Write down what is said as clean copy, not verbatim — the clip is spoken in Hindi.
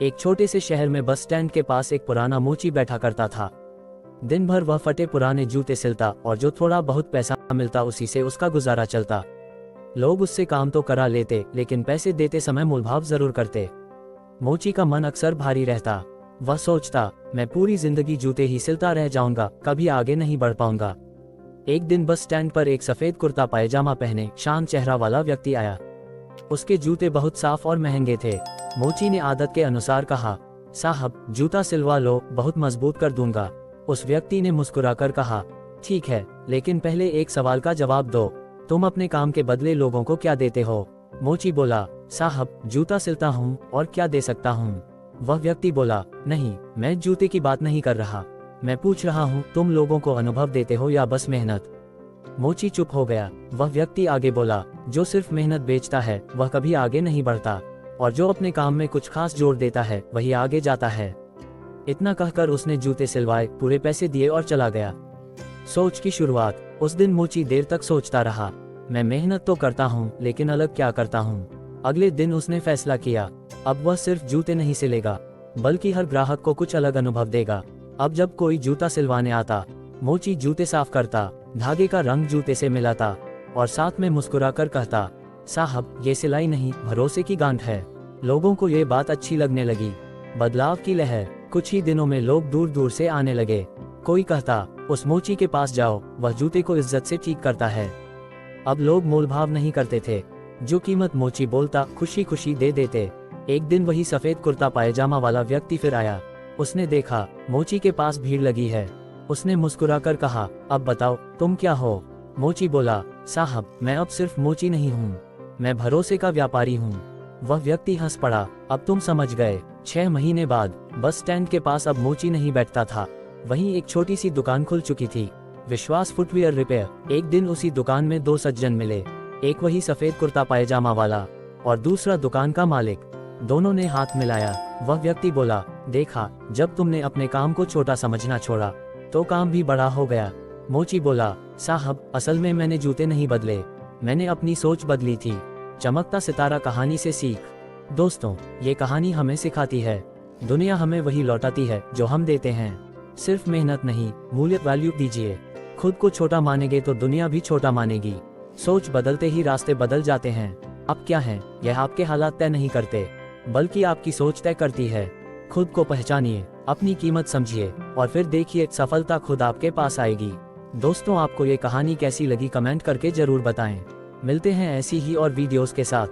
एक छोटे से शहर में बस स्टैंड के पास एक पुराना मोची बैठा करता था। दिन भर वह फटे पुराने जूते सिलता और जो थोड़ा बहुत पैसा मिलता उसी से उसका गुजारा चलता। लोग उससे काम तो करा लेते लेकिन पैसे देते समय मोलभाव जरूर करते। मोची का मन अक्सर भारी रहता। वह सोचता, मैं पूरी जिंदगी जूते ही सिलता रह जाऊंगा, कभी आगे नहीं बढ़ पाऊंगा। एक दिन बस स्टैंड पर एक सफेद कुर्ता पायजामा पहने शांत चेहरा वाला व्यक्ति आया। उसके जूते बहुत साफ और महंगे थे। मोची ने आदत के अनुसार कहा, साहब जूता सिलवा लो, बहुत मजबूत कर दूंगा। उस व्यक्ति ने मुस्कुराकर कहा, ठीक है, लेकिन पहले एक सवाल का जवाब दो, तुम अपने काम के बदले लोगों को क्या देते हो? मोची बोला, साहब जूता सिलता हूँ और क्या दे सकता हूँ? वह व्यक्ति बोला, नहीं, मैं जूते की बात नहीं कर रहा, मैं पूछ रहा हूँ तुम लोगों को अनुभव देते हो या बस मेहनत? मोची चुप हो गया। वह व्यक्ति आगे बोला, जो सिर्फ मेहनत बेचता है वह कभी आगे नहीं बढ़ता, और जो अपने काम में कुछ खास जोड़ देता है वही आगे जाता है। इतना कहकर उसने जूते सिलवाए, पूरे पैसे दिए और चला गया। सोच की शुरुआत। उस दिन मोची देर तक सोचता रहा, मैं मेहनत तो करता हूँ लेकिन अलग क्या करता हूँ। अगले दिन उसने फैसला किया, अब वह सिर्फ जूते नहीं सिलेगा बल्कि हर ग्राहक को कुछ अलग अनुभव देगा। अब जब कोई जूता सिलवाने आता, मोची जूते साफ करता, धागे का रंग जूते से मिलाता और साथ में मुस्कुराकर कहता, साहब ये सिलाई नहीं, भरोसे की गांठ है। लोगों को ये बात अच्छी लगने लगी। बदलाव की लहर। कुछ ही दिनों में लोग दूर दूर से आने लगे। कोई कहता, उस मोची के पास जाओ, वह जूते को इज्जत से ठीक करता है। अब लोग मोलभाव नहीं करते थे, जो कीमत मोची बोलता खुशी खुशी दे देते। एक दिन वही सफेद कुर्ता पायजामा वाला व्यक्ति फिर आया। उसने देखा मोची के पास भीड़ लगी है। उसने मुस्कुराकर कहा, अब बताओ तुम क्या हो? मोची बोला, साहब मैं अब सिर्फ मोची नहीं हूँ, मैं भरोसे का व्यापारी हूँ। वह व्यक्ति हंस पड़ा, अब तुम समझ गए। 6 महीने बाद बस स्टैंड के पास अब मोची नहीं बैठता था, वहीं एक छोटी सी दुकान खुल चुकी थी, विश्वास फुटवियर रिपेयर। एक दिन उसी दुकान में 2 सज्जन मिले, एक वही सफेद कुर्ता पायजामा वाला और दूसरा दुकान का मालिक। दोनों ने हाथ मिलाया। वह व्यक्ति बोला, देखा, जब तुमने अपने काम को छोटा समझना छोड़ा तो काम भी बड़ा हो गया। मोची बोला, साहब असल में मैंने जूते नहीं बदले, मैंने अपनी सोच बदली थी। चमकता सितारा कहानी से सीख। दोस्तों, ये कहानी हमें सिखाती है, दुनिया हमें वही लौटाती है जो हम देते हैं। सिर्फ मेहनत नहीं, मूल्य वैल्यू दीजिए। खुद को छोटा मानेंगे तो दुनिया भी छोटा मानेगी। सोच बदलते ही रास्ते बदल जाते हैं। आप क्या हैं, यह आपके हालात तय नहीं करते, बल्कि आपकी सोच तय करती है। खुद को पहचानिए, अपनी कीमत समझिए और फिर देखिए सफलता खुद आपके पास आएगी। दोस्तों, आपको ये कहानी कैसी लगी कमेंट करके जरूर बताएं। मिलते हैं ऐसी ही और वीडियोस के साथ।